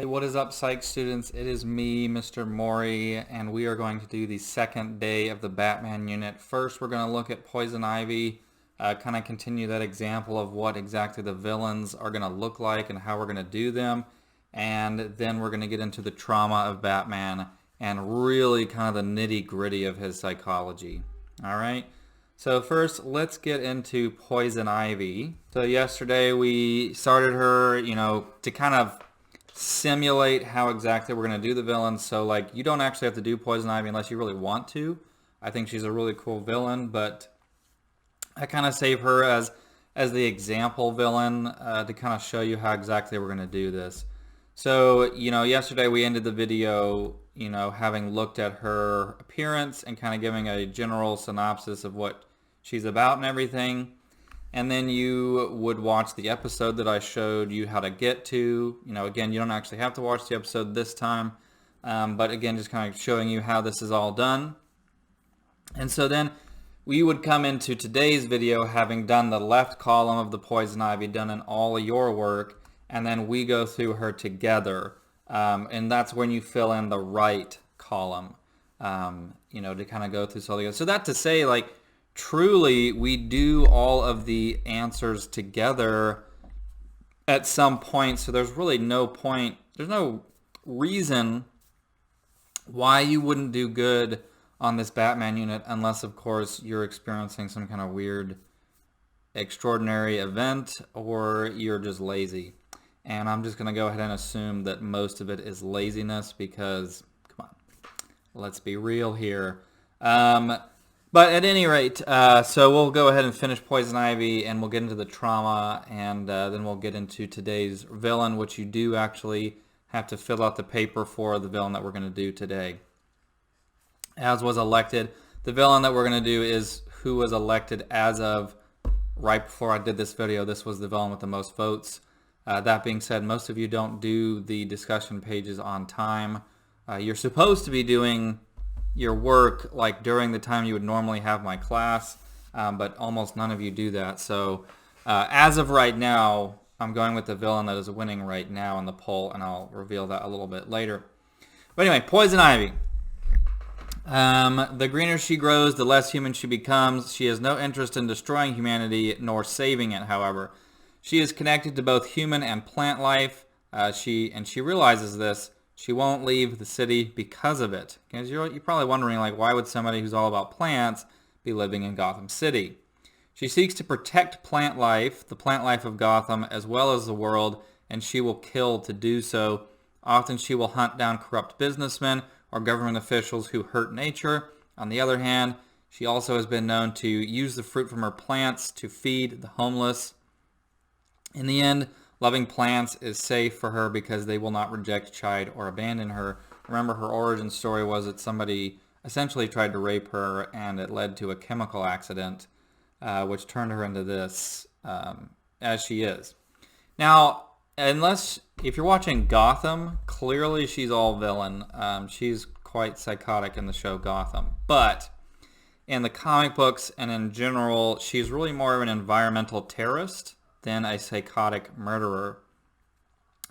Hey, what is up, Psych students? It is me, Mr. Mori, and we are going to do the second day of the Batman unit. First, we're going to look at Poison Ivy, kind of continue that example of what exactly the villains are going to look like and how we're going to do them. And then we're going to get into the trauma of Batman and really kind of the nitty-gritty of his psychology. All right? So first, let's get into Poison Ivy. So yesterday we started her, to kind of simulate how exactly we're going to do the villains. So like you don't actually have to do Poison Ivy unless you really want to. I think she's a really cool villain, but I kind of save her as the example villain to kind of show you how exactly we're going to do this. So, yesterday we ended the video, having looked at her appearance and kind of giving a general synopsis of what she's about and everything. And then you would watch the episode that I showed you how to get to. Again, you don't actually have to watch the episode this time. But again, just kind of showing you how this is all done. And so then we would come into today's video having done the left column of the Poison Ivy, done in all of your work. And then we go through her together. And that's when you fill in the right column, to kind of go through so together. So that to say, like, truly, we do all of the answers together at some point, so there's really no point, there's no reason why you wouldn't do good on this Batman unit unless, of course, you're experiencing some kind of weird, extraordinary event or you're just lazy. And I'm just going to go ahead and assume that most of it is laziness because, come on, let's be real here. But at any rate, so we'll go ahead and finish Poison Ivy, and we'll get into the trauma, and then we'll get into today's villain, which you do actually have to fill out the paper for the villain that we're going to do today. As was elected, the villain that we're going to do is who was elected as of right before I did this video. This was the villain with the most votes. That being said, most of you don't do the discussion pages on time. You're supposed to be doing your work like during the time you would normally have my class, but almost none of you do that. So as of right now, I'm going with the villain that is winning right now in the poll, and I'll reveal that a little bit later. But anyway, Poison Ivy. The greener she grows, the less human she becomes. She has no interest in destroying humanity nor saving it, however. She is connected to both human and plant life. She realizes this. She won't leave the city because of it. Because you're probably wondering, like, why would somebody who's all about plants be living in Gotham City? She seeks to protect plant life, the plant life of Gotham, as well as the world, and she will kill to do so. Often she will hunt down corrupt businessmen or government officials who hurt nature. On the other hand, she also has been known to use the fruit from her plants to feed the homeless. In the end, loving plants is safe for her because they will not reject, chide, or abandon her. Remember, her origin story was that somebody essentially tried to rape her, and it led to a chemical accident, which turned her into this, as she is. Now, if you're watching Gotham, clearly she's all villain. She's quite psychotic in the show Gotham. But in the comic books and in general, she's really more of an environmental terrorist than a psychotic murderer.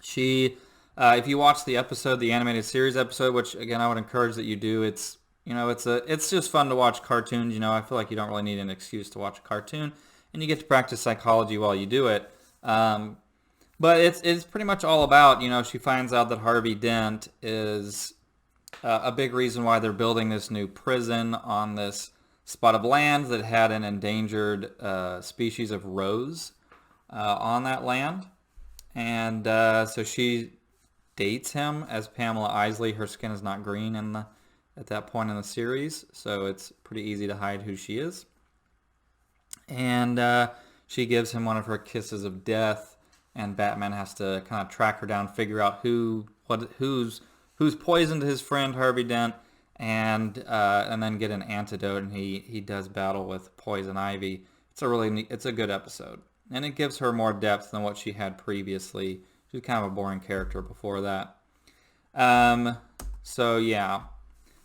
She, if you watch the episode, the animated series episode, which again I would encourage that you do, it's just fun to watch cartoons. I feel like you don't really need an excuse to watch a cartoon, and you get to practice psychology while you do it. But it's pretty much all about, she finds out that Harvey Dent is a big reason why they're building this new prison on this spot of land that had an endangered species of rose on that land. And so she dates him as Pamela Isley. Her skin is not green at that point in the series, so it's pretty easy to hide who she is. And she gives him one of her kisses of death, and Batman has to kind of track her down, figure out who's poisoned his friend Harvey Dent, and then get an antidote. And he does battle with Poison Ivy. It's a good episode. And it gives her more depth than what she had previously. She was kind of a boring character before that. So yeah.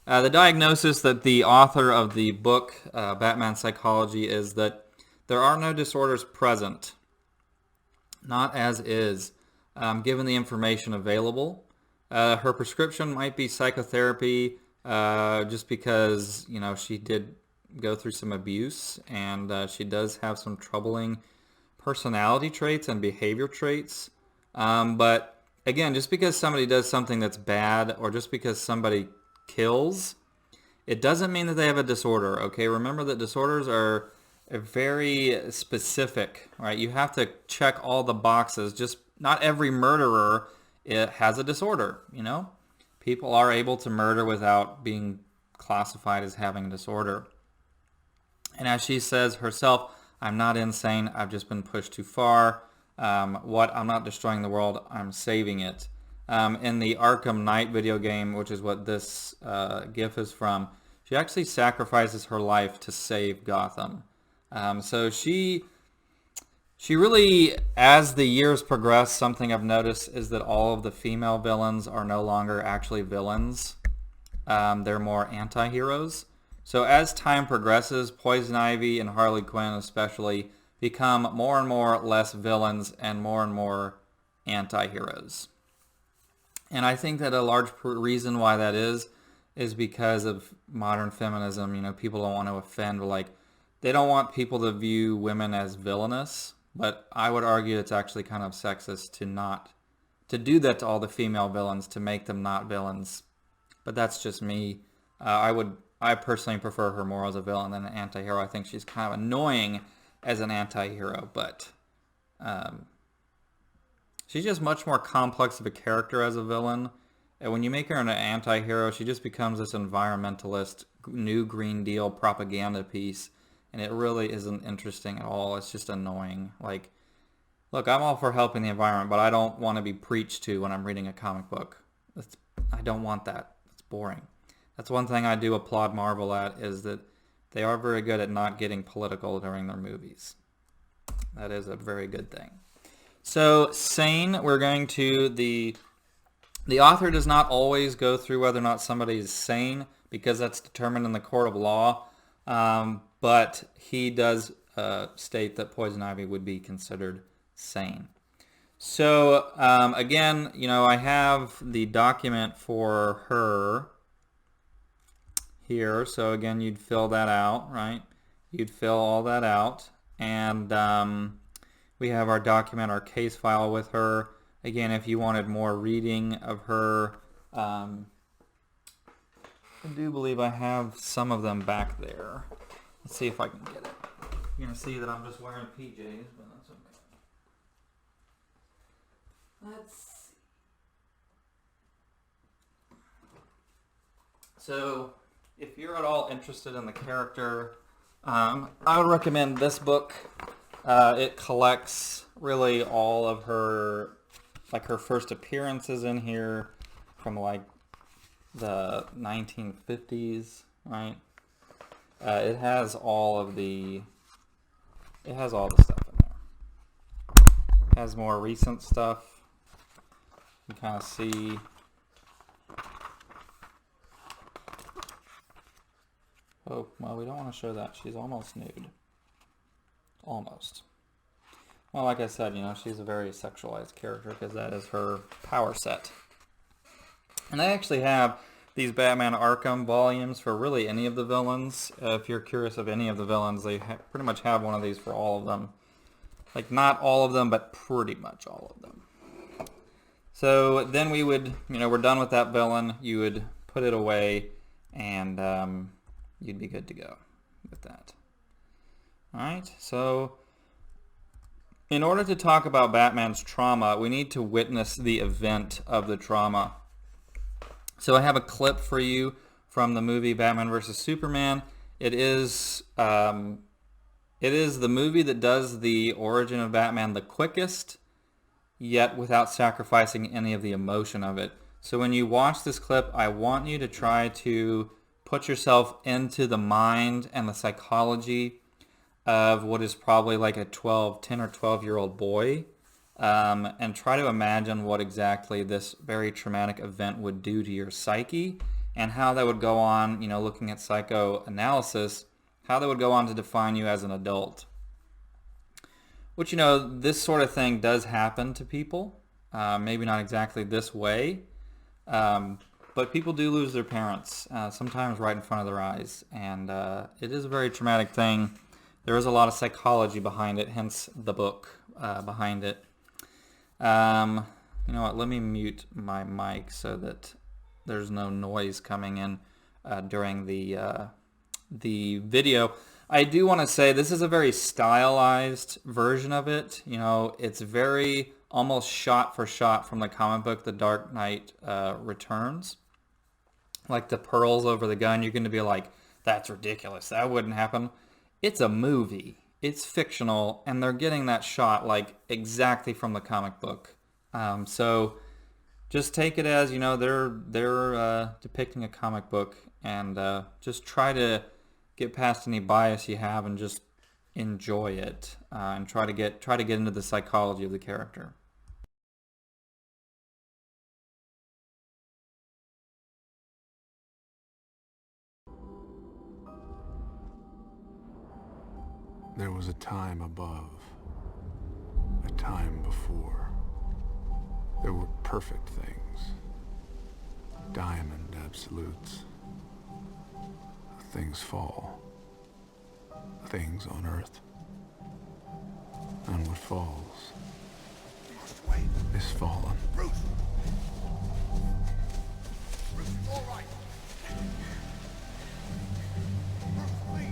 The diagnosis that the author of the book, Batman Psychology, is that there are no disorders present. Not as is. Given the information available, Her prescription might be psychotherapy, just because, she did go through some abuse, and she does have some troubling personality traits and behavior traits. But again, just because somebody does something that's bad, or just because somebody kills, it doesn't mean that they have a disorder, okay? Remember that disorders are very specific, right? You have to check all the boxes. Just not every murderer has a disorder, People are able to murder without being classified as having a disorder. And as she says herself, I'm not insane. I've just been pushed too far. I'm not destroying the world. I'm saving it. In the Arkham Knight video game, which is what this GIF is from, she actually sacrifices her life to save Gotham. So she really, as the years progress, something I've noticed is that all of the female villains are no longer actually villains. They're more anti-heroes. So as time progresses, Poison Ivy and Harley Quinn especially become more and more less villains and more anti-heroes. And I think that a large reason why that is because of modern feminism. People don't want to offend, they don't want people to view women as villainous. But I would argue it's actually kind of sexist to do that to all the female villains, to make them not villains. But that's just me. I personally prefer her more as a villain than an anti-hero. I think she's kind of annoying as an anti-hero, but she's just much more complex of a character as a villain. And when you make her an anti-hero, she just becomes this environmentalist, New Green Deal propaganda piece. And it really isn't interesting at all. It's just annoying. Look, I'm all for helping the environment, but I don't want to be preached to when I'm reading a comic book. I don't want that. It's boring. That's one thing I do applaud Marvel at, is that they are very good at not getting political during their movies. That is a very good thing. So, sane, we're going to the author does not always go through whether or not somebody is sane, because that's determined in the court of law. But he does state that Poison Ivy would be considered sane. So, again, I have the document for her here. So, again, you'd fill that out, right? You'd fill all that out. And we have our document, our case file with her. Again, if you wanted more reading of her, I do believe I have some of them back there. Let's see if I can get it. You're going to see that I'm just wearing PJs, but that's okay. Let's see. So, if you're at all interested in the character, I would recommend this book. It collects really all of her, her first appearances in here from the 1950s, right? It has all the stuff in there. It has more recent stuff. You can kind of see. Oh, well, we don't want to show that. She's almost nude. Almost. Well, like I said, she's a very sexualized character because that is her power set. And they actually have these Batman Arkham volumes for really any of the villains. If you're curious of any of the villains, they pretty much have one of these for all of them. Not all of them, but pretty much all of them. So then we would, we're done with that villain. You would put it away, and you'd be good to go with that. All right, so in order to talk about Batman's trauma, we need to witness the event of the trauma. So I have a clip for you from the movie Batman vs. Superman. It is the movie that does the origin of Batman the quickest, yet without sacrificing any of the emotion of it. So when you watch this clip, I want you to try to put yourself into the mind and the psychology of what is probably like a 10 or 12-year-old boy. And try to imagine what exactly this very traumatic event would do to your psyche, and how that would go on, looking at psychoanalysis, how that would go on to define you as an adult. Which, this sort of thing does happen to people. Maybe not exactly this way, But people do lose their parents, sometimes right in front of their eyes, and it is a very traumatic thing. There is a lot of psychology behind it, hence the book behind it. You know what? Let me mute my mic so that there's no noise coming in during the video. I do want to say this is a very stylized version of it. You know, it's very almost shot for shot from the comic book The Dark Knight Returns. Like the pearls over the gun, you're going to be like, that's ridiculous. That wouldn't happen. It's a movie. It's fictional, and they're getting that shot like exactly from the comic book. So just take it as, you know, they're depicting a comic book, and just try to get past any bias you have and just enjoy it, and try to get into the psychology of the character. There was a time above, a time before. There were perfect things, diamond absolutes. Things fall, things on earth. And what falls is fallen. Bruce! Bruce, all right. Bruce, please.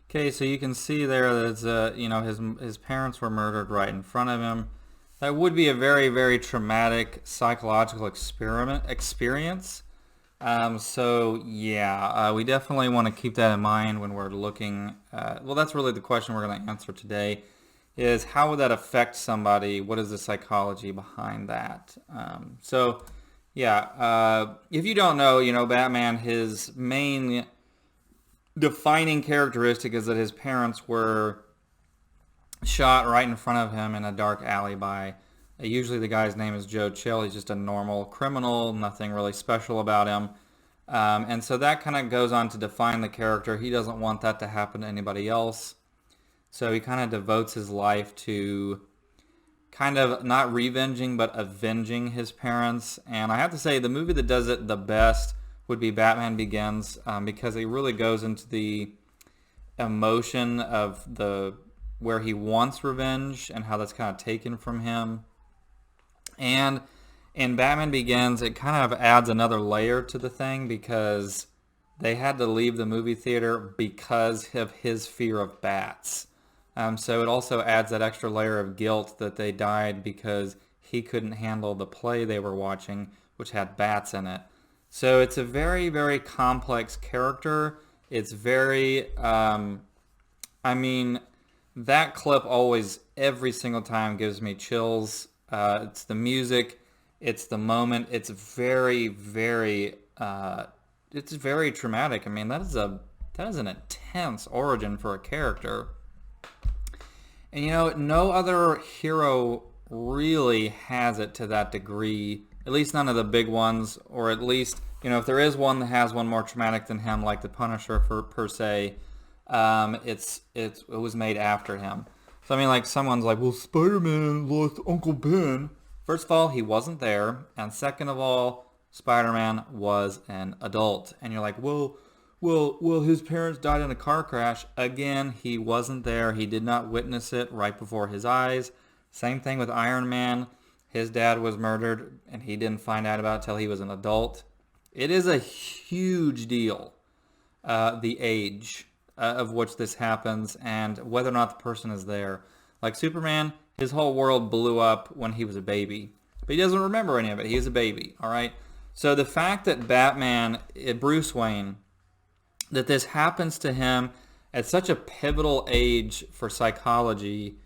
Okay, so you can see there that it's, his parents were murdered right in front of him. That would be a very, very traumatic psychological experience. So yeah, we definitely want to keep that in mind when we're looking. Well, that's really the question we're going to answer today: is how would that affect somebody? What is the psychology behind that? If you don't know, Batman, his main defining characteristic is that his parents were shot right in front of him in a dark alley by, usually the guy's name is Joe Chill. He's just a normal criminal, nothing really special about him. And so that kind of goes on to define the character. He doesn't want that to happen to anybody else. So he kind of devotes his life to kind of not revenging, but avenging his parents. And I have to say, the movie that does it the best would be Batman Begins, because it really goes into the emotion of where he wants revenge and how that's kind of taken from him. And in Batman Begins, it kind of adds another layer to the thing because they had to leave the movie theater because of his fear of bats. So it also adds that extra layer of guilt that they died because he couldn't handle the play they were watching, which had bats in it. So it's a very, very complex character. It's very, that clip always, every single time, gives me chills. It's the music, it's the moment. It's very, very, it's very traumatic. I mean, that is an intense origin for a character. And no other hero really has it to that degree. At least none of the big ones, or at least, if there is one that has one more traumatic than him, like the Punisher per se, it was made after him. So I mean, like, someone's like, well, Spider-Man lost Uncle Ben. First of all, he wasn't there, and second of all, Spider-Man was an adult. And you're like, well, his parents died in a car crash. Again, he wasn't there. He did not witness it right before his eyes. Same thing with Iron Man. His dad was murdered, and he didn't find out about it till he was an adult. It is a huge deal, the age of which this happens and whether or not the person is there. Like Superman, his whole world blew up when he was a baby. But he doesn't remember any of it. He was a baby, all right? So the fact that Batman, Bruce Wayne, that this happens to him at such a pivotal age for psychology,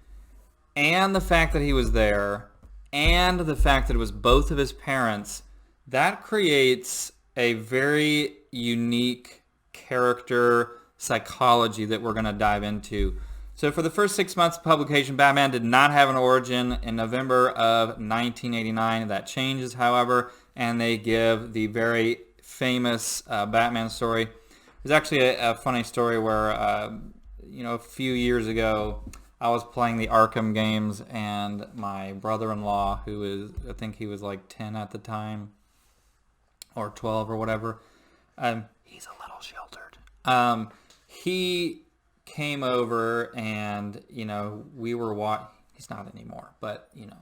and the fact that he was there, and the fact that it was both of his parents, that creates a very unique character psychology that we're going to dive into. So for the first 6 months of publication, Batman did not have an origin. In November of 1989, that changes, however, and they give the very famous Batman story. There's actually a funny story where, a few years ago, I was playing the Arkham games, and my brother-in-law, I think he was like 10 at the time, or 12 or whatever, he's a little sheltered. He came over and, we were he's not anymore, but, and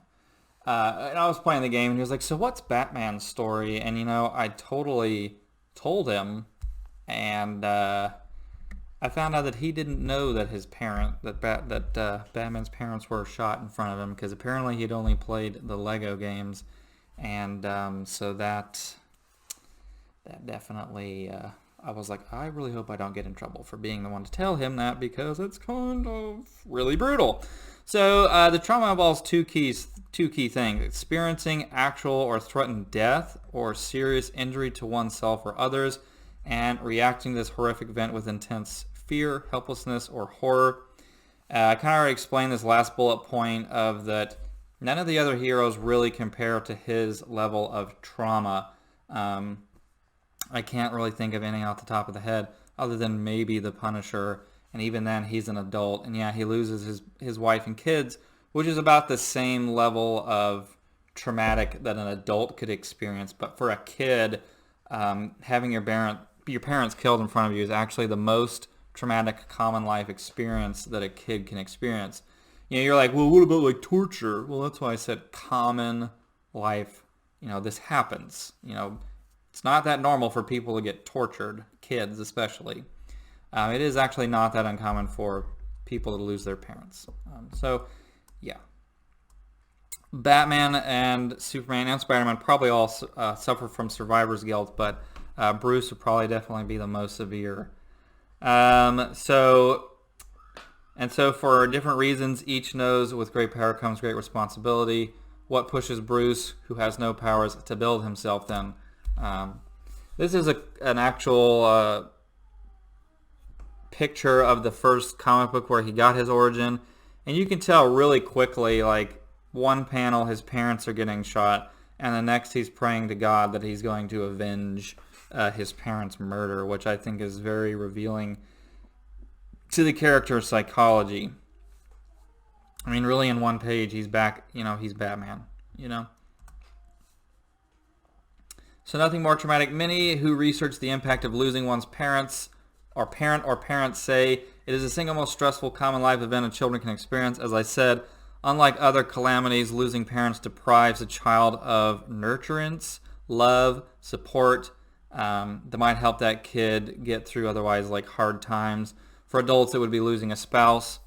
I was playing the game and he was like, so what's Batman's story? And, I totally told him, and I found out that he didn't know that Batman's parents were shot in front of him, because apparently he'd only played the Lego games, and so that definitely, I was like, I really hope I don't get in trouble for being the one to tell him that, because it's kind of really brutal. So the trauma involves two key things: experiencing actual or threatened death or serious injury to oneself or others, and reacting to this horrific event with intense fear, helplessness, or horror. I kind of already explained this last bullet point of that none of the other heroes really compare to his level of trauma. I can't really think of anything off the top of the head other than maybe the Punisher, and even then he's an adult, and yeah, he loses his wife and kids, which is about the same level of traumatic that an adult could experience. But for a kid, having your parents killed in front of you is actually the most traumatic common life experience that a kid can experience. You're like, well, what about like torture? Well, that's why I said common life. This happens. It's not that normal for people to get tortured, kids especially. It is actually not that uncommon for people to lose their parents. So, yeah. Batman and Superman and Spider-Man probably all suffer from survivor's guilt, but Bruce would probably definitely be the most severe. So for different reasons, each knows with great power comes great responsibility. What pushes Bruce, who has no powers, to build himself then? This is an actual picture of the first comic book where he got his origin. And you can tell really quickly, like, one panel his parents are getting shot, and the next he's praying to God that he's going to avenge his parents' murder, which I think is very revealing to the character's psychology. I mean, really in one page, he's back, he's Batman, So nothing more traumatic. Many who research the impact of losing one's parents or parents say it is the single most stressful common life event a children can experience. As I said, unlike other calamities, losing parents deprives a child of nurturance, love, support that might help that kid get through otherwise like hard times. For adults, it would be losing a spouse.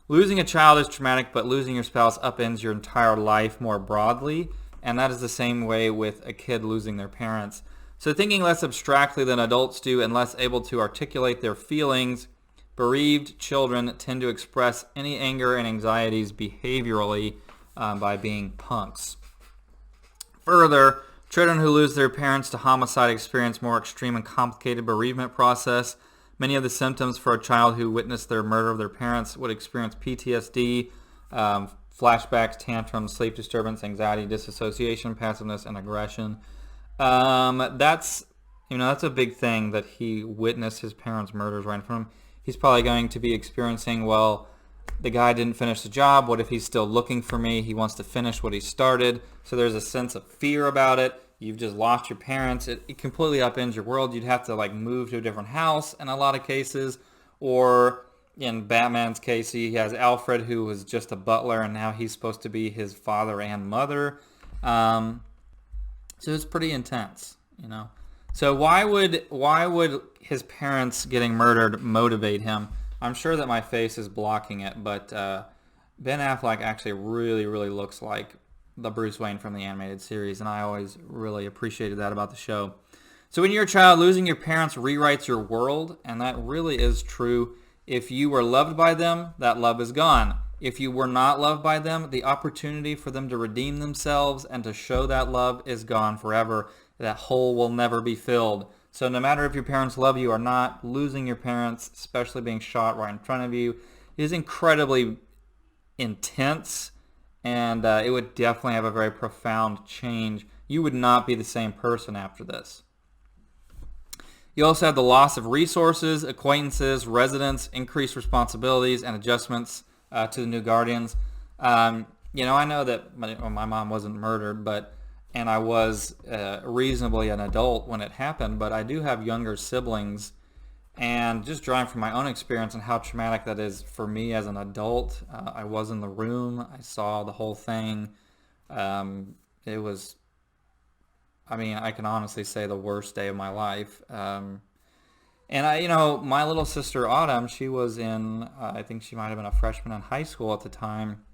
Losing a child is traumatic, but losing your spouse upends your entire life more broadly, and that is the same way with a kid losing their parents. So thinking less abstractly than adults do and less able to articulate their feelings, bereaved children tend to express any anger and anxieties behaviorally by being punks. Further, children who lose their parents to homicide experience more extreme and complicated bereavement process. Many of the symptoms for a child who witnessed their murder of their parents would experience PTSD, flashbacks, tantrums, sleep disturbance, anxiety, disassociation, passiveness, and aggression. That's a big thing that he witnessed his parents' murders right in front of him. He's probably going to be experiencing, well, the guy didn't finish the job. What if he's still looking for me? He wants to finish what he started. So there's a sense of fear about it. You've just lost your parents. It completely upends your world. You'd have to move to a different house in a lot of cases. Or in Batman's case, he has Alfred, who was just a butler, and now he's supposed to be his father and mother. So it's pretty intense, So why would his parents getting murdered motivate him? I'm sure that my face is blocking it, but Ben Affleck actually really, really looks like the Bruce Wayne from the animated series, and I always really appreciated that about the show. So when you're a child, losing your parents rewrites your world, and that really is true. If you were loved by them, that love is gone. If you were not loved by them, the opportunity for them to redeem themselves and to show that love is gone forever. That hole will never be filled. So no matter if your parents love you or not, losing your parents, especially being shot right in front of you, is incredibly intense, and it would definitely have a very profound change. You would not be the same person after this. You also have the loss of resources, acquaintances, residence, increased responsibilities, and adjustments to the new Guardians. I know that my mom wasn't murdered, and I was reasonably an adult when it happened, but I do have younger siblings, and just drawing from my own experience and how traumatic that is for me as an adult. I was in the room. I saw the whole thing. It was, I can honestly say the worst day of my life. And my little sister Autumn, she was in, I think she might have been a freshman in high school at the time.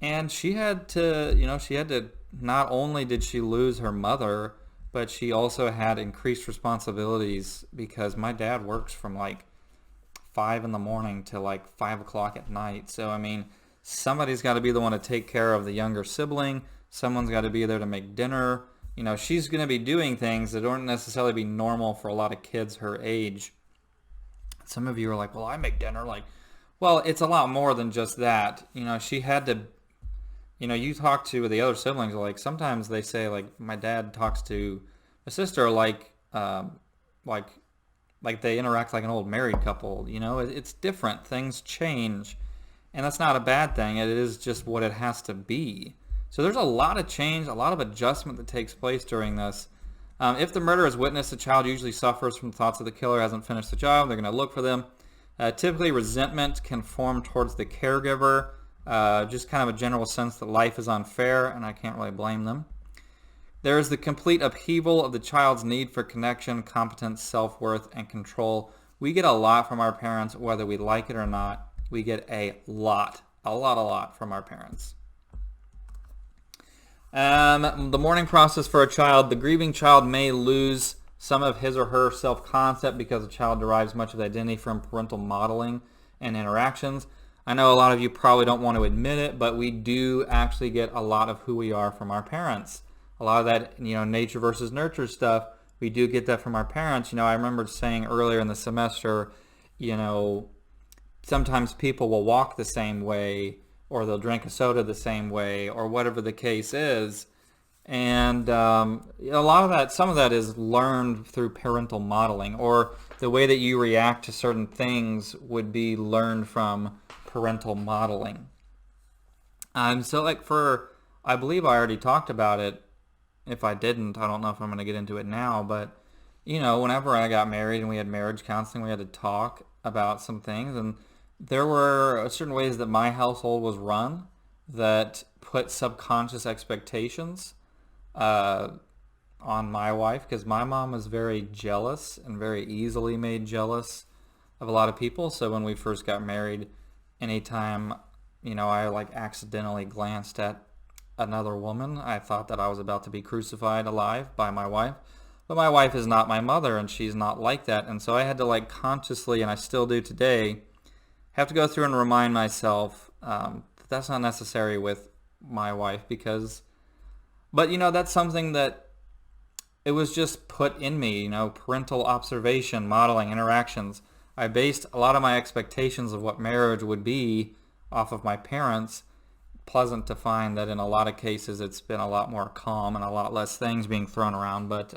And she had to, not only did she lose her mother, but she also had increased responsibilities because my dad works from 5 in the morning to 5 o'clock at night. So, somebody's got to be the one to take care of the younger sibling. Someone's got to be there to make dinner. She's going to be doing things that don't necessarily be normal for a lot of kids her age. Some of you are like, well, I make dinner. Well, it's a lot more than just that. She had to, you talk to the other siblings, sometimes they say, my dad talks to my sister like they interact like an old married couple. It's different. Things change. And that's not a bad thing. It is just what it has to be. So there's a lot of change, a lot of adjustment that takes place during this. If the murder is witnessed, the child usually suffers from thoughts that the killer hasn't finished the job. They're going to look for them. Typically, resentment can form towards the caregiver, just kind of a general sense that life is unfair, and I can't really blame them. There is the complete upheaval of the child's need for connection, competence, self-worth, and control We get a lot from our parents, whether we like it or not. We get a lot from our parents. The mourning process for a child. The grieving child may lose some of his or her self-concept because the child derives much of identity from parental modeling and interactions. I know a lot of you probably don't want to admit it, but we do actually get a lot of who we are from our parents. A lot of that, nature versus nurture stuff, we do get that from our parents. I remember saying earlier in the semester, sometimes people will walk the same way, or they'll drink a soda the same way, or whatever the case is. And a lot of that, some of that is learned through parental modeling, or the way that you react to certain things would be learned from parental modeling. So I believe I already talked about it. If I didn't, I don't know if I'm going to get into it now, but whenever I got married and we had marriage counseling, we had to talk about some things, and there were certain ways that my household was run that put subconscious expectations on my wife, because my mom was very jealous and very easily made jealous of a lot of people. So when we first got married, anytime I accidentally glanced at another woman, I thought that I was about to be crucified alive by my wife. But my wife is not my mother, and she's not like that. And so I had to consciously, and I still do today, have to go through and remind myself that that's not necessary with my wife, but that's something that it was just put in me, parental observation, modeling, interactions. I based a lot of my expectations of what marriage would be off of my parents. Pleasant to find that in a lot of cases it's been a lot more calm and a lot less things being thrown around, but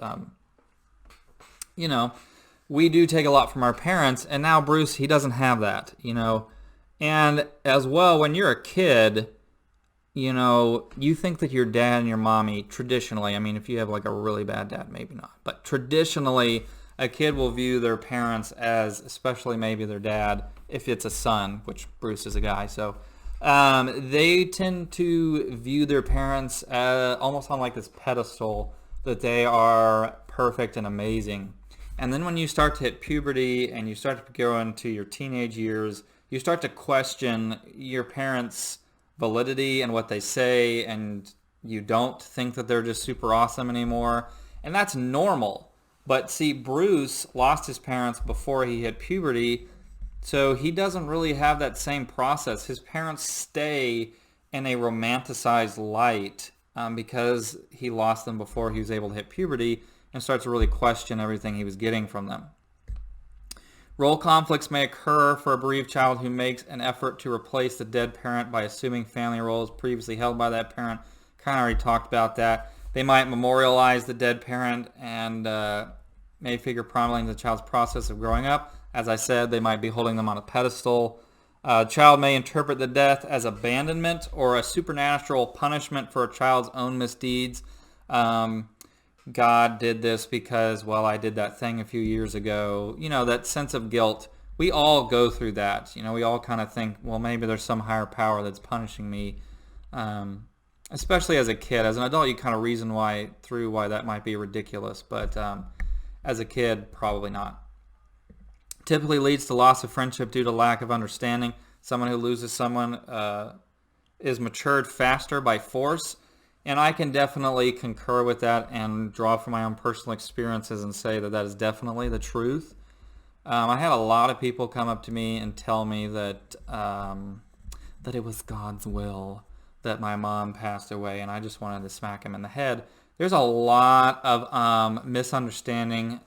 we do take a lot from our parents, and now Bruce, he doesn't have that, and as well, when you're a kid, you think that your dad and your mommy, traditionally, if you have a really bad dad, maybe not, but traditionally, a kid will view their parents as, especially maybe their dad, if it's a son, which Bruce is a guy, so they tend to view their parents almost on this pedestal, that they are perfect and amazing. And then when you start to hit puberty and you start to go into your teenage years, you start to question your parents' validity and what they say, and you don't think that they're just super awesome anymore. And that's normal. But see, Bruce lost his parents before he hit puberty, so he doesn't really have that same process. His parents stay in a romanticized light because he lost them before he was able to hit puberty, and starts to really question everything he was getting from them. Role conflicts may occur for a bereaved child who makes an effort to replace the dead parent by assuming family roles previously held by that parent. Kind of already talked about that. They might memorialize the dead parent and may figure prominently in the child's process of growing up. As I said, they might be holding them on a pedestal. A child may interpret the death as abandonment or a supernatural punishment for a child's own misdeeds. God did this because, I did that thing a few years ago. That sense of guilt. We all go through that. We all kind of think, maybe there's some higher power that's punishing me. Especially as a kid. As an adult, you kind of reason why that might be ridiculous. But as a kid, probably not. Typically leads to loss of friendship due to lack of understanding. Someone who loses someone is matured faster by force. And I can definitely concur with that and draw from my own personal experiences and say that is definitely the truth. I had a lot of people come up to me and tell me that it was God's will that my mom passed away, and I just wanted to smack him in the head. There's a lot of misunderstanding.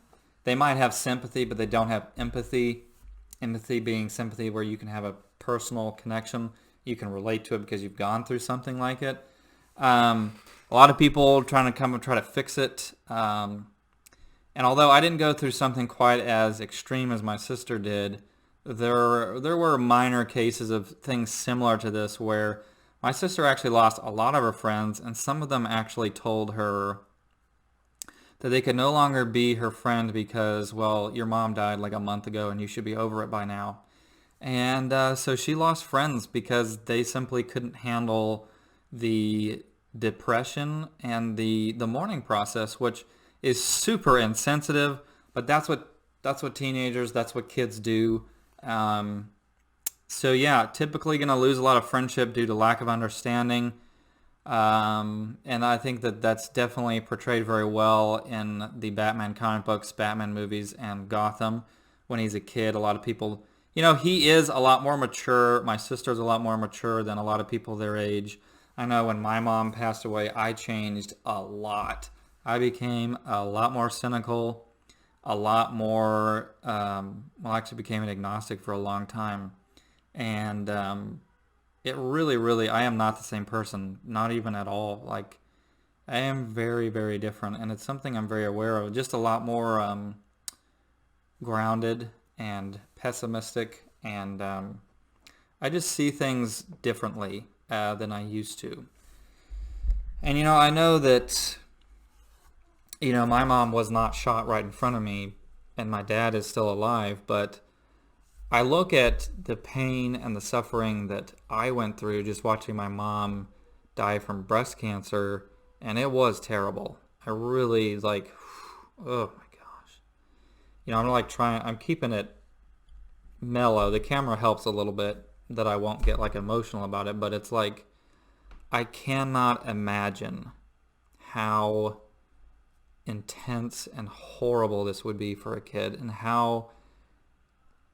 They might have sympathy, but they don't have empathy. Empathy being sympathy where you can have a personal connection. You can relate to it because you've gone through something like it. A lot of people trying to come and try to fix it. And although I didn't go through something quite as extreme as my sister did, there were minor cases of things similar to this where my sister actually lost a lot of her friends, and some of them actually told her that they could no longer be her friend because, your mom died a month ago and you should be over it by now. And so she lost friends because they simply couldn't handle the depression and the mourning process, which is super insensitive, but that's That's what teenagers, that's what kids do. So yeah, typically going to lose a lot of friendship due to lack of understanding. And I think that that's definitely portrayed very well in the Batman comic books, Batman movies, and Gotham. When he's a kid, a lot of people, he is a lot more mature. My sister's a lot more mature than a lot of people their age. I know when my mom passed away, I changed a lot. I became a lot more cynical, a lot more, I actually became an agnostic for a long time. And it really, really, I am not the same person, not even at all. Like, I am very, very different, and it's something I'm very aware of. Just a lot more grounded and pessimistic, and I just see things differently than I used to. And, I know that, my mom was not shot right in front of me, and my dad is still alive, but I look at the pain and the suffering that I went through just watching my mom die from breast cancer, and it was terrible. I really, oh my gosh. I'm keeping it mellow. The camera helps a little bit that I won't get emotional about it, but it's I cannot imagine how intense and horrible this would be for a kid, and how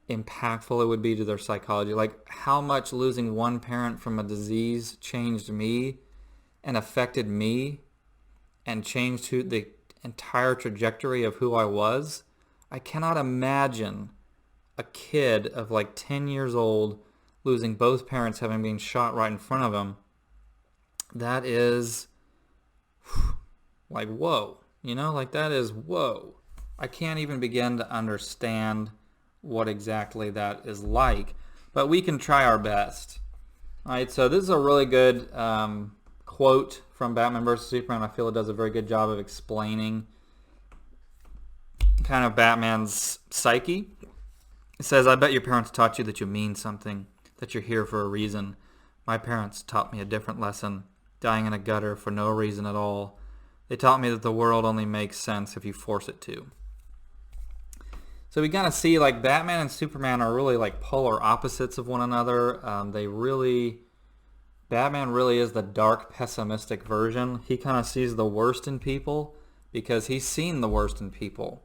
impactful it would be to their psychology. How much losing one parent from a disease changed me and affected me and changed the entire trajectory of who I was. I cannot imagine a kid of 10 years old losing both parents, having been shot right in front of him. That is whoa, that is whoa. I can't even begin to understand what exactly that is like, but we can try our best. All right, so this is a really good quote from Batman vs. Superman. I feel it does a very good job of explaining kind of Batman's psyche. It says, "I bet your parents taught you that you mean something, that you're here for a reason. My parents taught me a different lesson, dying in a gutter for no reason at all. They taught me that the world only makes sense if you force it to." So we kind of see Batman and Superman are really polar opposites of one another. Batman really is the dark, pessimistic version. He kind of sees the worst in people because he's seen the worst in people.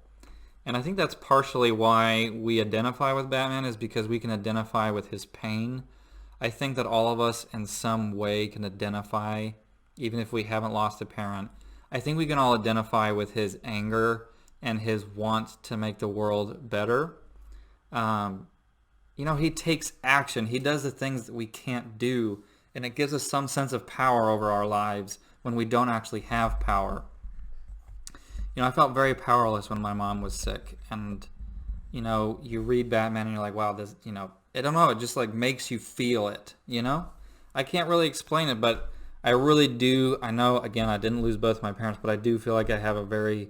And I think that's partially why we identify with Batman, is because we can identify with his pain. I think that all of us in some way can identify, even if we haven't lost a parent. I think we can all identify with his anger and his want to make the world better. He takes action. He does the things that we can't do, and it gives us some sense of power over our lives when we don't actually have power. I felt very powerless when my mom was sick, and you read Batman and you're like, wow, this, I don't know, it just makes you feel it, I can't really explain it, but I really do. I know, again, I didn't lose both my parents, but I do feel like I have a very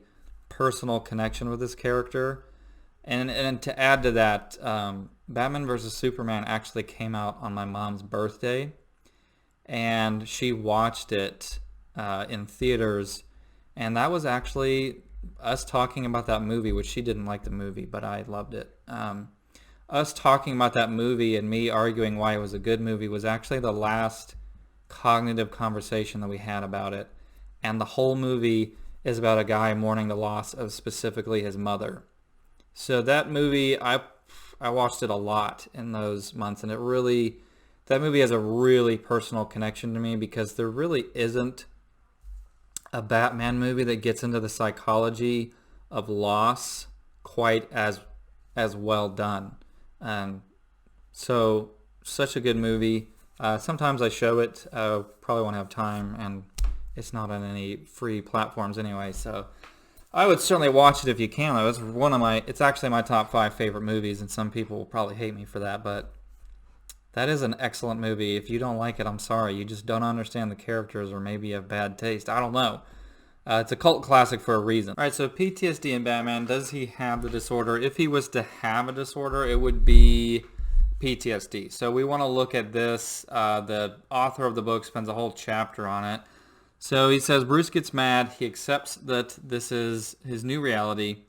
personal connection with this character. And to add to that, Batman vs. Superman actually came out on my mom's birthday, and she watched it in theaters, and that was actually us talking about that movie, which she didn't like the movie, but I loved it. Us talking about that movie and me arguing why it was a good movie was actually the last cognitive conversation that we had about it. And the whole movie is about a guy mourning the loss of specifically his mother. So that movie, I watched it a lot in those months, and that movie has a really personal connection to me because there really isn't a Batman movie that gets into the psychology of loss quite as well done. So such a good movie. Sometimes I show it. Probably won't have time, and it's not on any free platforms anyway. So I would certainly watch it if you can. It's actually my top 5 favorite movies, and some people will probably hate me for that, but that is an excellent movie. If you don't like it, I'm sorry. You just don't understand the characters, or maybe you have bad taste. I don't know. It's a cult classic for a reason. All right, so PTSD in Batman. Does he have the disorder? If he was to have a disorder, it would be PTSD. So we want to look at this. The author of the book spends a whole chapter on it. So he says Bruce gets mad. He accepts that this is his new reality,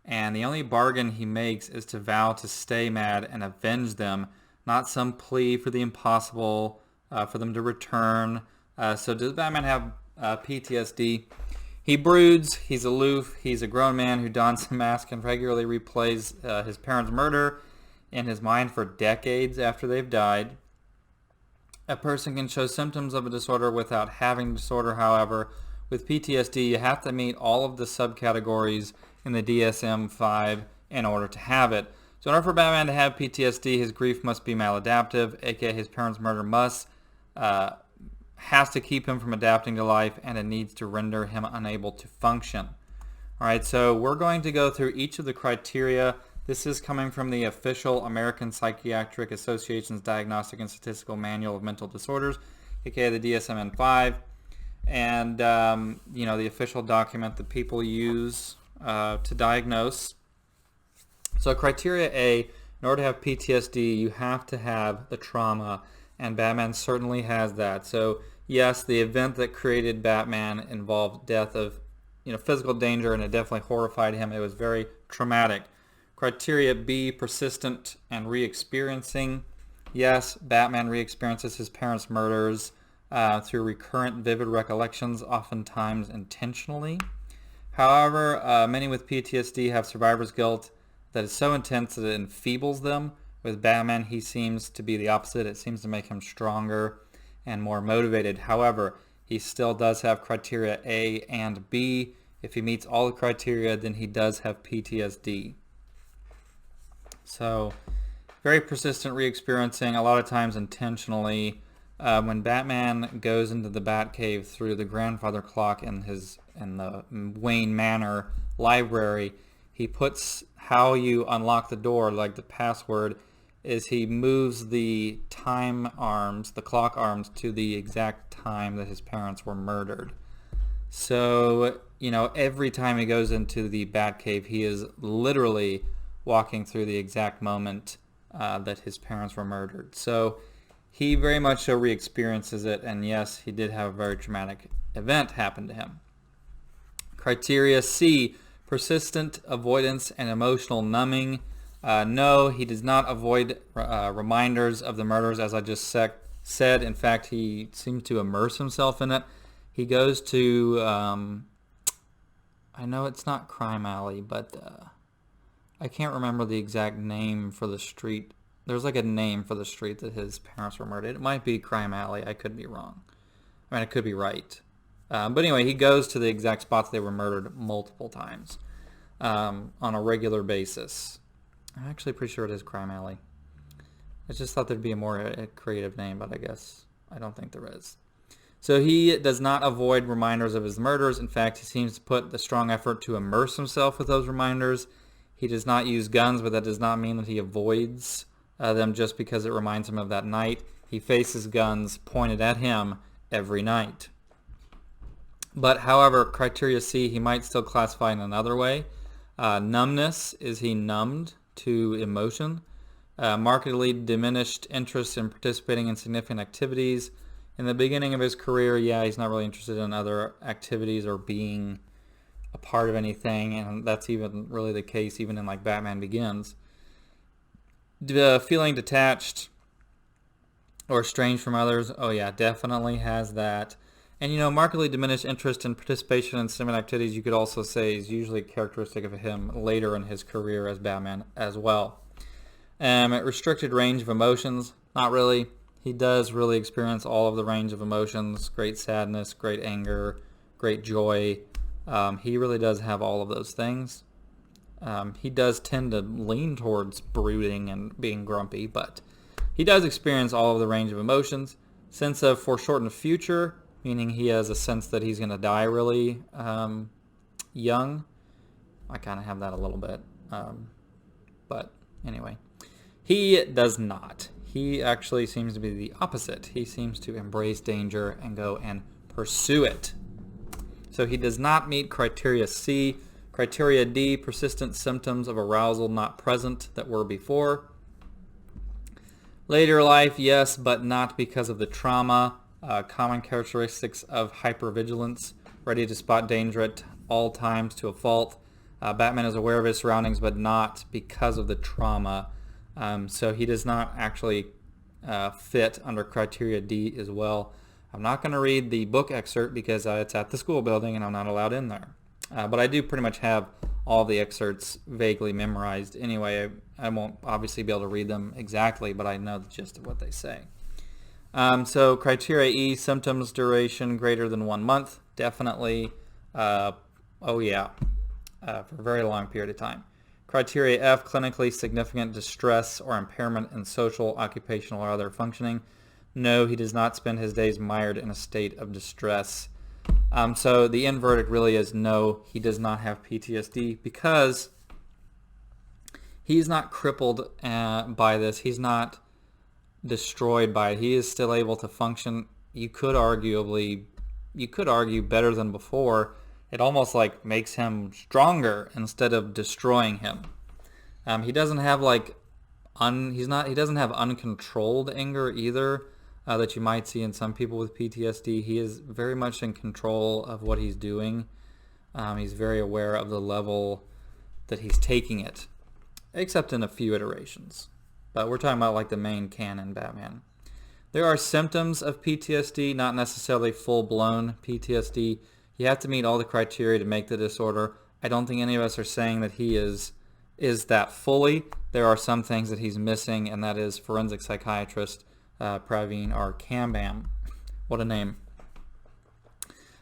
and the only bargain he makes is to vow to stay mad and avenge them, not some plea for the impossible, for them to return. So does Batman have PTSD? He broods, he's aloof, he's a grown man who dons a mask and regularly replays his parents' murder in his mind for decades after they've died. A person can show symptoms of a disorder without having disorder, however. With PTSD, you have to meet all of the subcategories in the DSM-5 in order to have it. So in order for Batman to have PTSD, his grief must be maladaptive, aka his parents' murder has to keep him from adapting to life, and it needs to render him unable to function. All right, so we're going to go through each of the criteria. This is coming from the official American Psychiatric Association's Diagnostic and Statistical Manual of Mental Disorders, aka the DSM-5, and the official document that people use to diagnose. So criteria A, in order to have PTSD, you have to have the trauma, and Batman certainly has that. So yes, the event that created Batman involved death of physical danger, and it definitely horrified him. It was very traumatic. Criteria B, persistent and re-experiencing. Yes, Batman re-experiences his parents' murders through recurrent vivid recollections, oftentimes intentionally. However, many with PTSD have survivor's guilt that is so intense that it enfeebles them. With Batman, he seems to be the opposite. It seems to make him stronger and more motivated. However, he still does have criteria A and B. If he meets all the criteria, then he does have PTSD. So, very persistent re-experiencing, a lot of times intentionally. When Batman goes into the Batcave through the grandfather clock in the Wayne Manor library, he puts how you unlock the door, like the password, is he moves the time arms, the clock arms, to the exact time that his parents were murdered. So, every time he goes into the Batcave, he is literally walking through the exact moment that his parents were murdered. So he very much so re-experiences it, and yes, he did have a very traumatic event happen to him. Criteria C, persistent avoidance and emotional numbing. No, he does not avoid reminders of the murders, as I just said. In fact, he seems to immerse himself in it. He goes to, I know it's not Crime Alley, but I can't remember the exact name for the street. There's like a name for the street that his parents were murdered. It might be Crime Alley. I could be wrong. I could be right. But anyway, he goes to the exact spots they were murdered multiple times on a regular basis. I'm actually pretty sure it is Crime Alley. I just thought there'd be a more creative name, but I guess I don't think there is. So he does not avoid reminders of his murders. In fact, he seems to put the strong effort to immerse himself with those reminders. He does not use guns, but that does not mean that he avoids them just because it reminds him of that night. He faces guns pointed at him every night. But however, criteria C, he might still classify in another way. Numbness, is he numbed to emotion? Markedly diminished interest in participating in significant activities. In the beginning of his career, yeah, he's not really interested in other activities or being a part of anything, and that's even really the case even in like Batman Begins. Feeling detached or estranged from others, oh yeah, definitely has that. And markedly diminished interest in participation in significant activities, you could also say, is usually characteristic of him later in his career as Batman as well. Restricted range of emotions, not really. He does really experience all of the range of emotions, great sadness, great anger, great joy. He really does have all of those things. He does tend to lean towards brooding and being grumpy, but he does experience all of the range of emotions. Sense of foreshortened future, meaning he has a sense that he's going to die really young. I kind of have that a little bit. But anyway, he does not. He actually seems to be the opposite. He seems to embrace danger and go and pursue it. So he does not meet criteria C. Criteria D, persistent symptoms of arousal not present that were before. Later life, yes, but not because of the trauma. Common characteristics of hypervigilance, ready to spot danger at all times to a fault. Batman is aware of his surroundings, but not because of the trauma. So he does not actually fit under criteria D as well. I'm not going to read the book excerpt because it's at the school building and I'm not allowed in there. But I do pretty much have all the excerpts vaguely memorized anyway. I won't obviously be able to read them exactly, but I know the gist of what they say. So criteria E, symptoms duration greater than 1 month. Definitely, for a very long period of time. Criteria F, clinically significant distress or impairment in social, occupational, or other functioning. No, he does not spend his days mired in a state of distress. So the end verdict really is no, he does not have PTSD because he's not crippled by this. He's not destroyed by it. He is still able to function. You could argue better than before. It almost like makes him stronger instead of destroying him. He doesn't have he doesn't have uncontrolled anger either that you might see in some people with PTSD. He is very much in control of what he's doing. He's very aware of the level that he's taking it, except in a few iterations. But we're talking about like the main canon Batman. There are symptoms of PTSD, not necessarily full-blown PTSD. You have to meet all the criteria to make the disorder. I don't think any of us are saying that he is that fully. There are some things that he's missing, and that is forensic psychiatrist Praveen R. Kambam. What a name.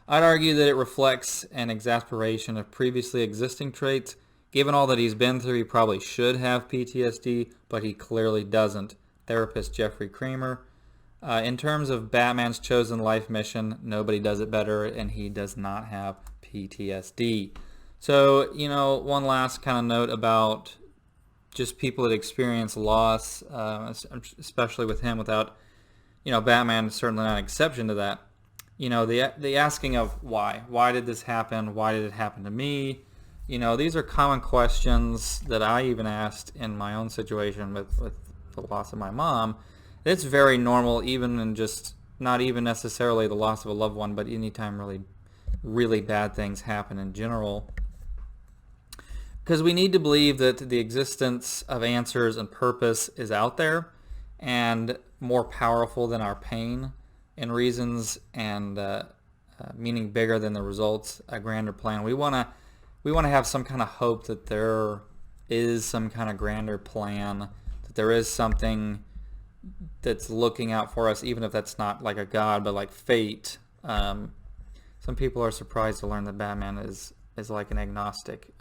I'd argue that it reflects an exasperation of previously existing traits. Given all that he's been through, he probably should have PTSD, but he clearly doesn't. Therapist Jeffrey Kramer. In terms of Batman's chosen life mission, nobody does it better, and he does not have PTSD. So, one last kind of note about just people that experience loss, especially with him without, Batman is certainly not an exception to that. The asking of why. Why did this happen? Why did it happen to me? These are common questions that I even asked in my own situation with the loss of my mom. It's very normal, even in just not even necessarily the loss of a loved one, but anytime really, really bad things happen in general. Because we need to believe that the existence of answers and purpose is out there and more powerful than our pain and reasons and meaning bigger than the results, a grander plan. We want to have some kind of hope that there is some kind of grander plan, that there is something that's looking out for us, even if that's not like a god, but like fate. Some people are surprised to learn that Batman is like an agnostic.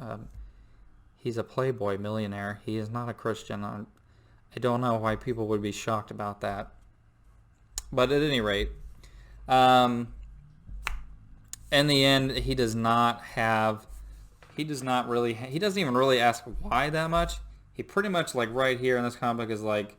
He's a playboy millionaire. He is not a Christian. I don't know why people would be shocked about that. But at any rate, in the end, he doesn't even really ask why that much. He pretty much, like right here in this comic book, is like,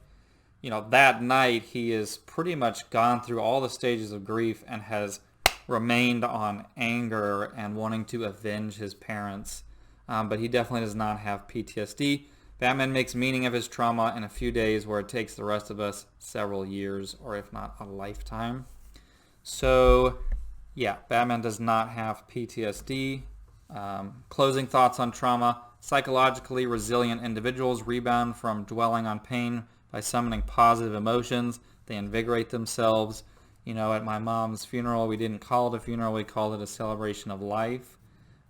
that night he is pretty much gone through all the stages of grief and has remained on anger and wanting to avenge his parents. But he definitely does not have PTSD. Batman makes meaning of his trauma in a few days, where it takes the rest of us several years, or if not a lifetime. So, yeah, Batman does not have PTSD. Closing thoughts on trauma. Psychologically resilient individuals rebound from dwelling on pain by summoning positive emotions. They invigorate themselves. At my mom's funeral, we didn't call it a funeral. We called it a celebration of life.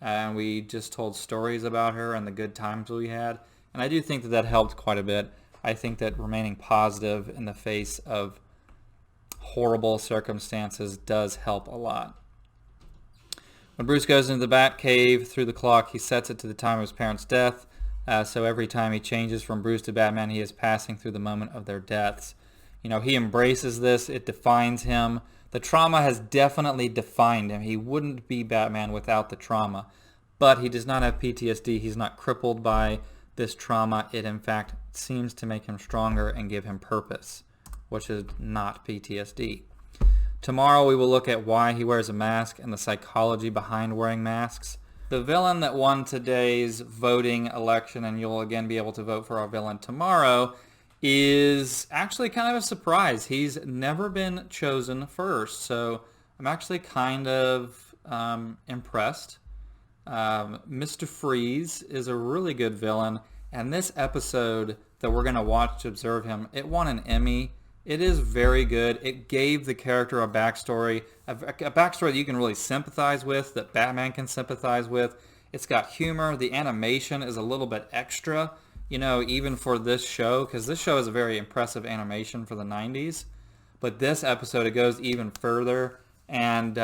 And we just told stories about her and the good times we had. And I do think that helped quite a bit. I think that remaining positive in the face of horrible circumstances does help a lot. When Bruce goes into the Batcave through the clock, he sets it to the time of his parents' death. So every time he changes from Bruce to Batman, he is passing through the moment of their deaths. He embraces this. It defines him. The trauma has definitely defined him. He wouldn't be Batman without the trauma. But he does not have PTSD. He's not crippled by this trauma. It, in fact, seems to make him stronger and give him purpose, which is not PTSD. Tomorrow we will look at why he wears a mask and the psychology behind wearing masks. The villain that won today's voting election, and you'll again be able to vote for our villain tomorrow, is actually kind of a surprise. He's never been chosen first, so I'm actually kind of impressed Mr. Freeze is a really good villain, and this episode that we're going to watch to observe him, it won an Emmy. It is very good. It gave the character a backstory, a backstory that you can really sympathize with, that Batman can sympathize with. It's got humor. The animation is a little bit extra, even for this show, because this show is a very impressive animation for the 90s. But this episode, it goes even further, and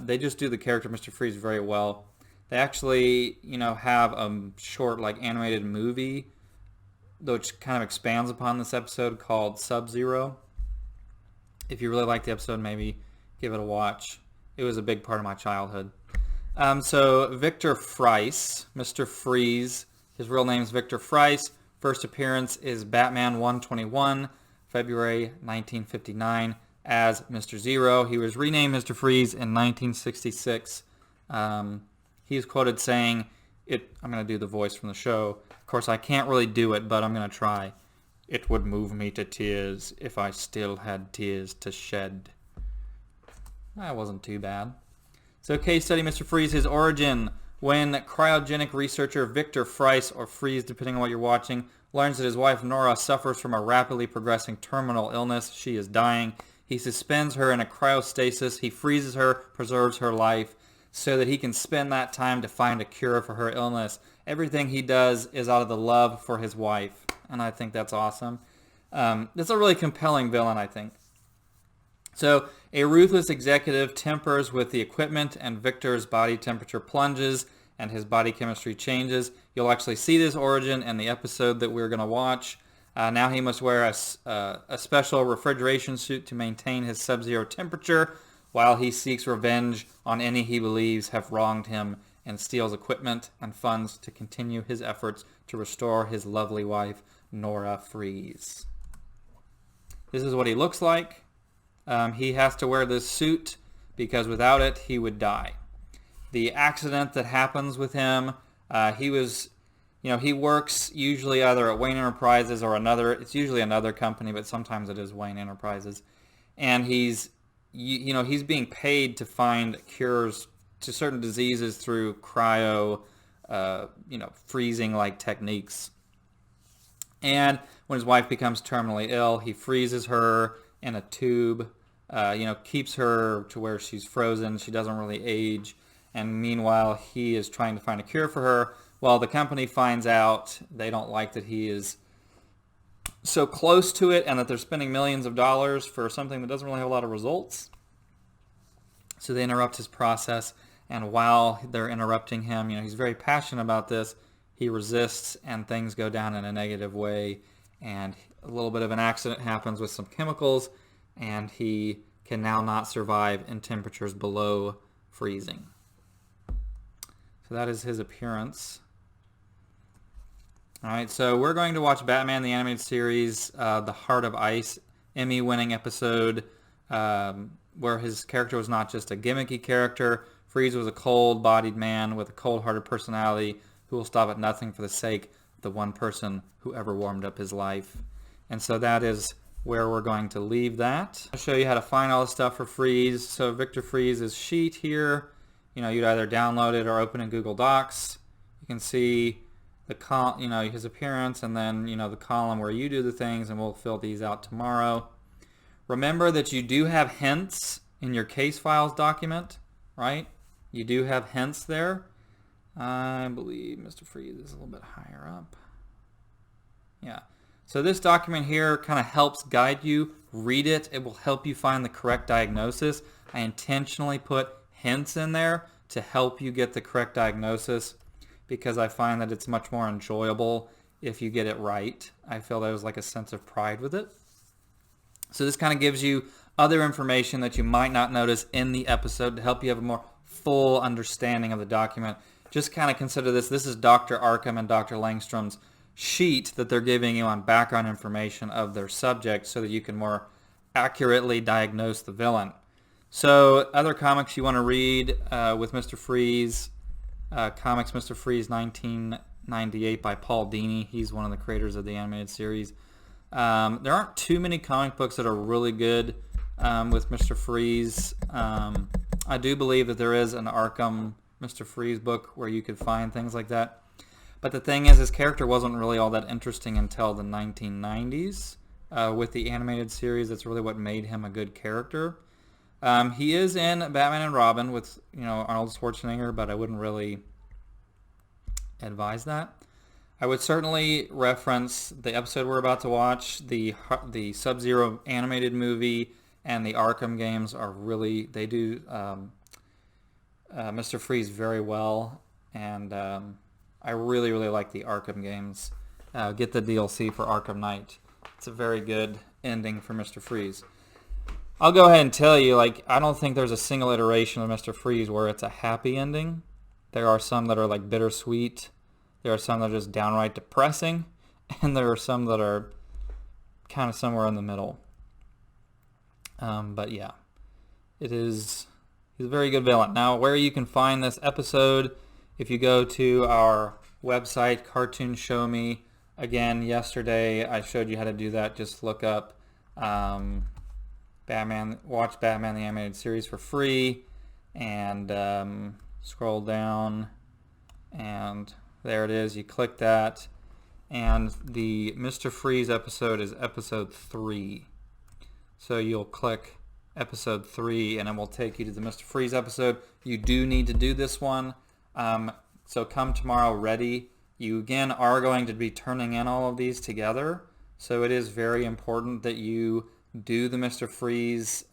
they just do the character Mr. Freeze very well. They actually, have a short, animated movie, which kind of expands upon this episode, called Sub-Zero. If you really like the episode, maybe give it a watch. It was a big part of my childhood. So Victor Fries, Mr. Freeze, his real name is Victor Fries. First appearance is Batman 121, February 1959, as Mr. Zero. He was renamed Mr. Freeze in 1966. He is quoted saying, I'm going to do the voice from the show. Of course, I can't really do it, but I'm going to try. "It would move me to tears if I still had tears to shed." That wasn't too bad. So, case study, Mr. Freeze, his origin. When cryogenic researcher Victor Fries, or Freeze, depending on what you're watching, learns that his wife Nora suffers from a rapidly progressing terminal illness, she is dying, he suspends her in a cryostasis. He freezes her, preserves her life, so that he can spend that time to find a cure for her illness. Everything he does is out of the love for his wife, and I think that's awesome. It's a really compelling villain, I think. So, a ruthless executive tempers with the equipment, and Victor's body temperature plunges, and his body chemistry changes. You'll actually see this origin in the episode that we're going to watch. Now he must wear a special refrigeration suit to maintain his sub-zero temperature, while he seeks revenge on any he believes have wronged him, and steals equipment and funds to continue his efforts to restore his lovely wife, Nora Freeze. This is what he looks like. He has to wear this suit because without it, he would die. The accident that happens with him, he works usually either at Wayne Enterprises or it's usually another company, but sometimes it is Wayne Enterprises. And he's being paid to find cures to certain diseases through freezing-like techniques. And when his wife becomes terminally ill, he freezes her in a tube, keeps her to where she's frozen. She doesn't really age. And meanwhile, he is trying to find a cure for her. Well, the company finds out. They don't like that he is so close to it and that they're spending millions of dollars for something that doesn't really have a lot of results. So they interrupt his process, and while they're interrupting him, he's very passionate about this. He resists, and things go down in a negative way, and a little bit of an accident happens with some chemicals, and he can now not survive in temperatures below freezing. So that is his appearance. All right, so we're going to watch Batman the Animated Series, The Heart of Ice, Emmy-winning episode, where his character was not just a gimmicky character. Freeze was a cold-bodied man with a cold-hearted personality who will stop at nothing for the sake of the one person who ever warmed up his life. And so that is where we're going to leave that. I'll show you how to find all the stuff for Freeze. So Victor Freeze's sheet here, you'd either download it or open in Google Docs. You can see the his appearance, and then the column where you do the things, and we'll fill these out tomorrow. Remember that you do have hints in your case files document, right? You do have hints there. I believe Mr. Freeze is a little bit higher up. Yeah. So this document here kind of helps guide you. Read it. It will help you find the correct diagnosis. I intentionally put hints in there to help you get the correct diagnosis because I find that it's much more enjoyable if you get it right. I feel there's like a sense of pride with it. So this kind of gives you other information that you might not notice in the episode to help you have a more full understanding of the document. Just kind of consider this. This is Dr. Arkham and Dr. Langstrom's sheet that they're giving you on background information of their subject so that you can more accurately diagnose the villain. So other comics you want to read with Mr. Freeze, Comics Mr. Freeze 1998 by Paul Dini. He's one of the creators of the animated series. There aren't too many comic books that are really good with Mr. Freeze. I do believe that there is an Arkham Mr. Freeze book where you could find things like that. But the thing is, his character wasn't really all that interesting until the 1990s. With the animated series, that's really what made him a good character. He is in Batman and Robin with, Arnold Schwarzenegger, but I wouldn't really advise that. I would certainly reference the episode we're about to watch. The Sub-Zero animated movie and the Arkham games are really, they do Mr. Freeze very well, and I really, really like the Arkham games. Get the DLC for Arkham Knight. It's a very good ending for Mr. Freeze. I'll go ahead and tell you, I don't think there's a single iteration of Mr. Freeze where it's a happy ending. There are some that are bittersweet. There are some that are just downright depressing. And there are some that are kind of somewhere in the middle. But yeah, he's a very good villain. Now, where you can find this episode, if you go to our website, Cartoon Show Me, again, yesterday I showed you how to do that. Just look up Batman, watch Batman the Animated Series for free, and scroll down, and there it is. You click that, and the Mr. Freeze episode is episode 3. So you'll click episode 3, and it will take you to the Mr. Freeze episode. You do need to do this one. So come tomorrow ready. You again are going to be turning in all of these together. So it is very important that you do the Mr. Freeze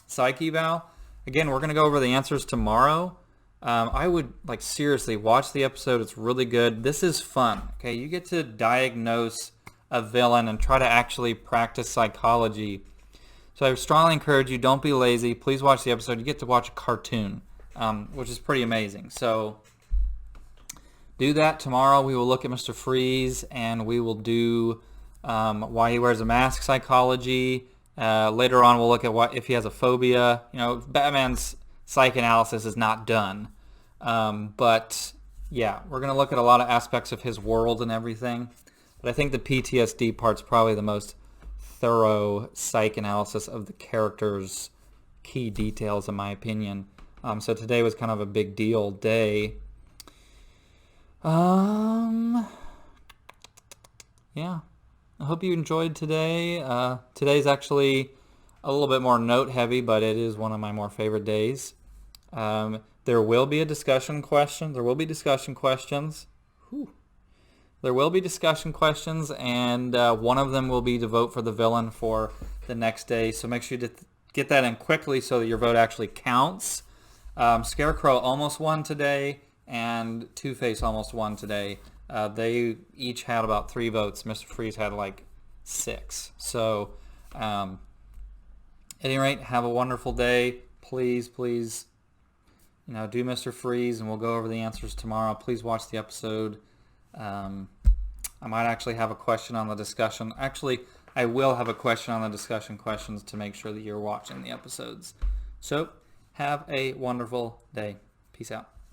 psych eval. Again, we're going to go over the answers tomorrow. I would seriously watch the episode. It's really good. This is fun. Okay, you get to diagnose a villain and try to actually practice psychology. So I strongly encourage you, don't be lazy. Please watch the episode. You get to watch a cartoon, which is pretty amazing. So do that tomorrow. We will look at Mr. Freeze, and we will do why he wears a mask psychology. Later on, we'll look at if he has a phobia. Batman's psychoanalysis is not done. But yeah, we're going to look at a lot of aspects of his world and everything. But I think the PTSD part's probably the most thorough psychoanalysis of the character's key details, in my opinion. So today was kind of a big deal day. Yeah. I hope you enjoyed today. Today's actually a little bit more note heavy, but it is one of my more favorite days. There will be a discussion question. There will be discussion questions. Whew. There will be discussion questions, and one of them will be to vote for the villain for the next day. So make sure to get that in quickly so that your vote actually counts. Scarecrow almost won today, and Two-Face almost won today. They each had about 3 votes. Mr. Freeze had 6. So at any rate, have a wonderful day. Please, please, do Mr. Freeze, and we'll go over the answers tomorrow. Please watch the episode. I might actually have a question on the discussion. Actually, I will have a question on the discussion questions to make sure that you're watching the episodes. So have a wonderful day. Peace out.